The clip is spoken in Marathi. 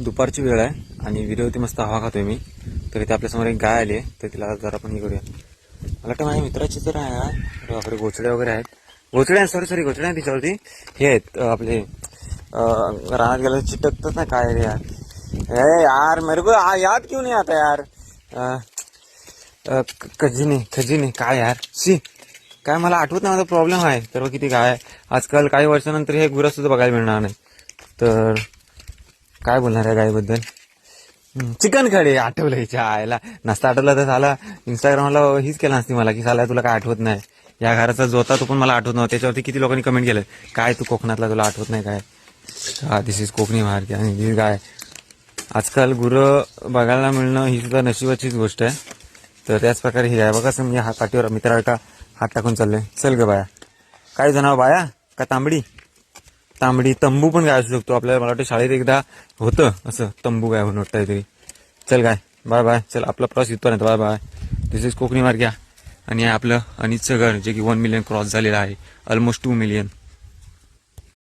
दुपारची वेळ आहे आणि विहिरीवरती मस्त हवा खातोय मी. तर इथे आपल्यासमोर एक गाय आली आहे, तर तिला जरा आपण हे करूया. मला वाटतं माझ्या मित्राची तर आहे. अरे बापरे, गोचडे वगैरे आहेत. गोचडे सॉरी गोचडे आहे तिच्यावरती. हे आहेत आपले रानात गेलं चिटकतात ना काय रे यार. ए यार मेरे को याद क्यों नहीं आता यार. खजिने काय यार सी काय मला आठवत नाही. माझा प्रॉब्लेम आहे. तर किती गाय आजकाल काही वर्षानंतर हे गुरं सुद्धा बघायला मिळणार नाही. तर काय बोलणार आहे गायबद्दल. चिकन खडे आठवलं हिच्या आयला. नसता आठवलं तर झाला इंस्टाग्रामला हीच केलं नसती मला की साला तुला काय आठवत नाही. या घराचा जोता तो पण मला आठवत नव्हता. त्याच्यावरती किती लोकांनी कमेंट केलं काय तू कोकणातला तुला आठवत नाही काय. हा दिस इज कोकणी मार्के आणि ही गाय. आजकाल गुरं बघायला मिळणं ही सुद्धा नशिबाचीच गोष्ट आहे. तर त्याच प्रकारे ही गाय बघा मी हा काठीवर मित्राला हात टाकून चाललोय. चल ग बाया. काय जनावर बाया का तांबडी तंबू पण गाय असू शकतो. आपल्याला मला वाटतं शाळेत एकदा होतं असं तंबू गाय म्हणून वाटतं तरी. चल गाय बाय बाय. चल आपला प्रवास इथपर्यंत. Bye bye. This is Kokani Marg. आणि आपलं अनितचं घर जे की 1 मिलियन क्रॉस झालेलं आहे. Almost 2 million.